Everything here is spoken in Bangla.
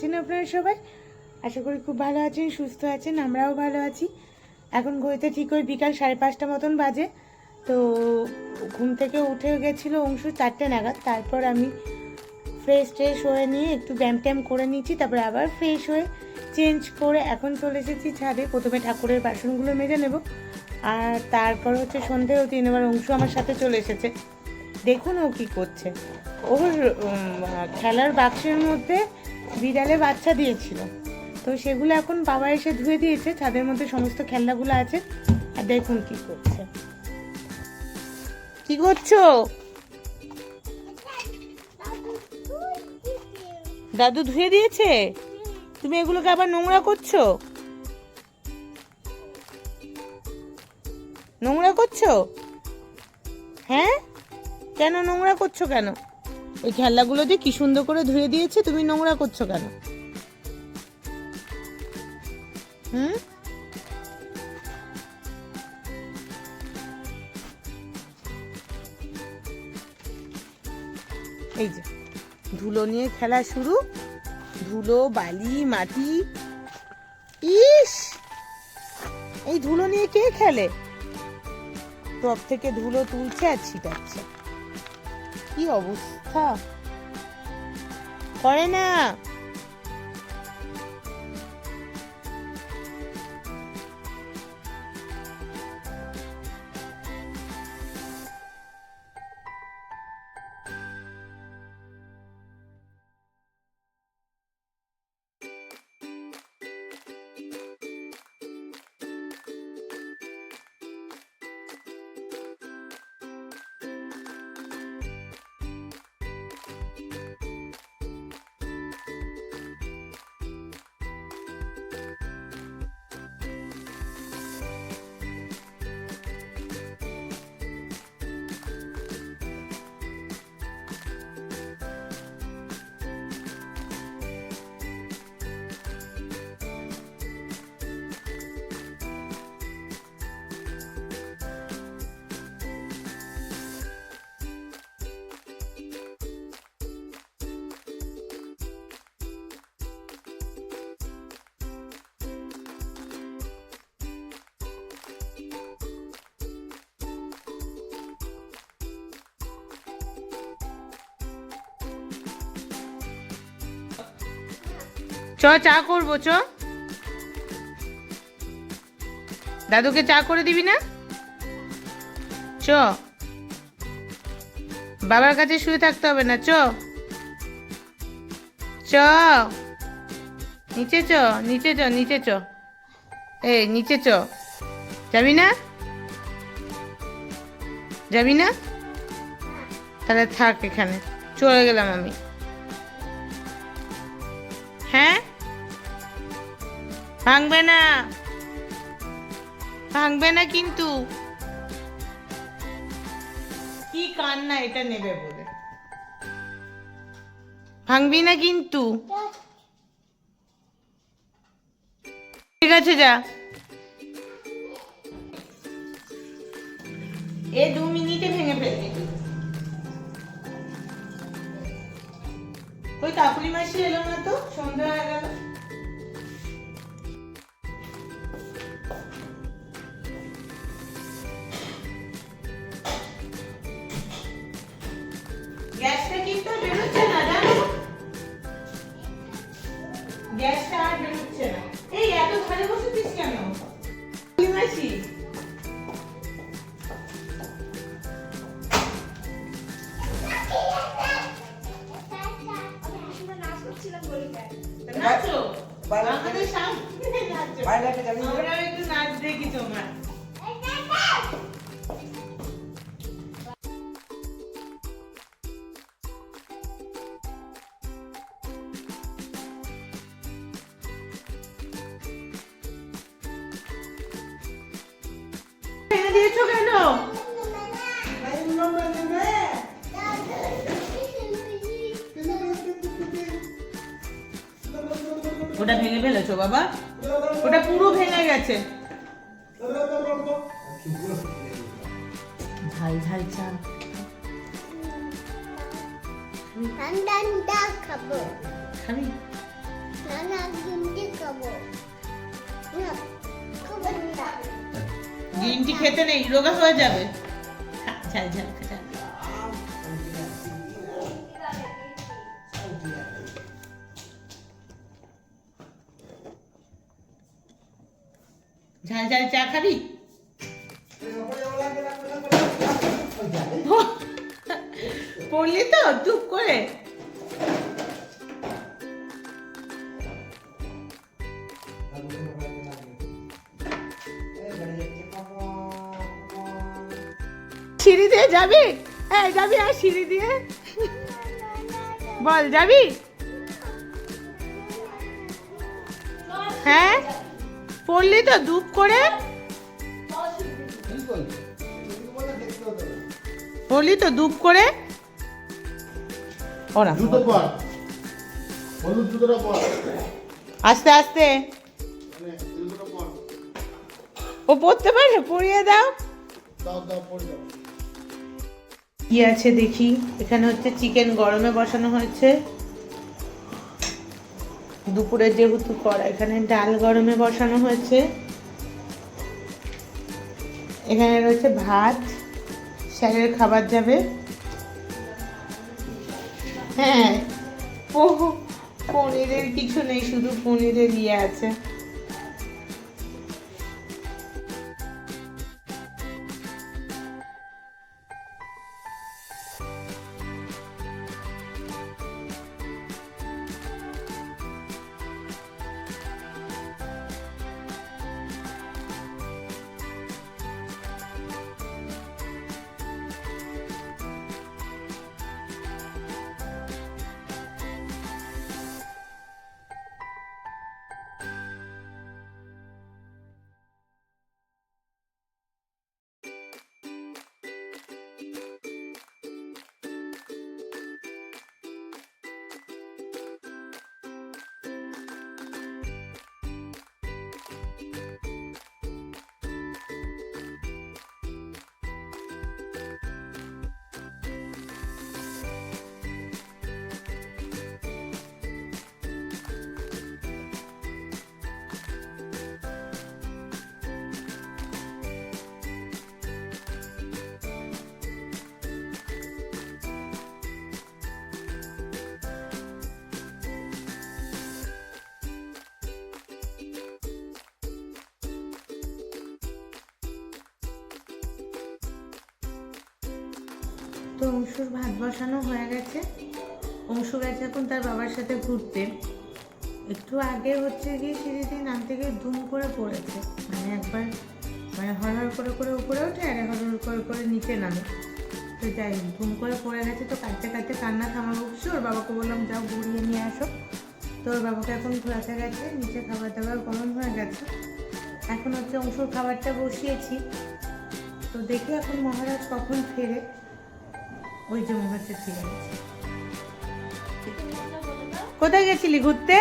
আছেন আপনারা সবাই? আশা করি খুব ভালো আছেন, সুস্থ আছেন। আমরাও ভালো আছি। এখন ঘড়িতে ঠিক ওই বিকাল 5:30 মতন বাজে। তো ঘুম থেকে উঠে গেছিলো অংশু 4টে নাগাদ। তারপর আমি ফ্রেশ হয়ে নিয়ে একটু ব্যায়াম ট্যাম করে নিয়েছি। তারপরে আবার ফ্রেশ হয়ে চেঞ্জ করে এখন চলে এসেছি ছাদে। প্রথমে ঠাকুরের বাসনগুলো মেজে নেব, আর তারপর হচ্ছে সন্ধে হতে এবার অংশু আমার সাথে চলে এসেছে। দেখুন ও কী করছে। ওর খেলার বাক্সের মধ্যে বিড়ালে বাচ্চা দিয়েছিল, তো সেগুলো এখন বাবা এসে ধুয়ে দিয়েছে। ছাদের মধ্যে সমস্ত খেলনাগুলো আছে। আর দেখুন কি করছে। কি করছো? দাদু ধুয়ে দিয়েছে? তুমি এগুলোকে আবার নোংরা করছো? নোংরা করছো? হ্যাঁ, কেন নোংরা করছো কেন? ওই খেলনাগুলো দিয়ে কি সুন্দর করে ধুয়ে দিয়েছে, তুমি নোংরা করছো কেন? এই যে ধুলো নিয়ে খেলা শুরু। ধুলো, বালি, মাটি। ইস, এই ধুলো নিয়ে কে খেলে? টপ থেকে ধুলো তুলছে আর ছিটাচ্ছে। কি অবস্থা করে না। চা করবো। দাদুকে চা করে দিবি না? বাবার কাছে শুয়ে থাকতে হবে না। নিচে এই নিচে যাবি না? তাহলে থাক এখানে, চলে গেলাম আমি। হ্যাঁ, ভাঙবে না কিন্তু। কি কান্না এটা নেবে বলে। ভাঙবি না কিন্তু। ঠিক আছে, যা। 2 মিনিটে ভেঙে ফেলবি। ওই কাকুলি মাসি এলো না তো, সন্ধ্যা হয়ে গেল। গ্যাসটা কিন্তু বেরোচ্ছে না, জানো? গ্যাসটা আর বেরোচ্ছে না। এই এত ঘরে বসেছিস কেন কাকুলি মাসি? নাচো, আমাদের সামনে নাচো। আমরাও একটু নাচ দেখি তোমরা। ভেঙে দিয়েছো কেন? ওটা ভেঙে ফেলেছো বাবা? ওটা পুরো ভেঙে গেছে। ঝাল চা ঠান্ডা খাবো। খাবি? গ্রিন টি খেতে নেই, রোগা হয়ে যাবে। ঝাল ঝাল ঝাল। ঝাল ঝাল চা খাবি? পড়লি তো চুপ করে। সিঁড়ি দিয়ে যাবি? হ্যাঁ যাবি, আর সিঁড়ি দিয়ে বল যাবি? হ্যাঁ পড়লি তো দুপ করে, পড়লি তো দুপ করে। ওরা জুতো পর, হলুদ জুতোটা পর, আস্তে আস্তে। জুতোটা পর, ও পড়তে পারে, পড়িয়ে দাও। দাও দাও পরে দাও। কি আছে দেখি। এখানে হচ্ছে চিকেন গরমে বসানো হয়েছে দুপুরে, যেহেতু করা। এখানে ডাল গরমে বসানো হয়েছে। এখানে রয়েছে ভাত, স্যারের খাবার যাবে। হ্যাঁ পনিরের কিছু নেই, শুধু পনিরের ইয়ে আছে। তো অংশুর ভাত বসানো হয়ে গেছে। অংশু গেছে এখন তার বাবার সাথে ঘুরতে। একটু আগে হচ্ছে গিয়ে সিঁড়িতে নামতে গিয়ে দুম করে পড়েছে, মানে একবার মানে হড়হড় করে করে উপরে ওঠে আর হড়হড় করে করে নিচে নামে। তো যাই হোক দুম করে পড়ে গেছে, তো কাঁদতে কাঁদতে কান্না থামানো উঠছে। ওর বাবাকে বললাম যাও ঘুরিয়ে নিয়ে আসো। তো ওর বাবাকে এখন ঘোরাতে গেছে, নিচে খাবার দাবার গরম হয়ে গেছে। এখন হচ্ছে অংশুর খাবারটা বসিয়েছি। তো দেখি এখন মহারাজ কখন ফেরে। ওই যে মনে হচ্ছে ফিরে গেছে। কোথায় গেছিলি ঘুরতে?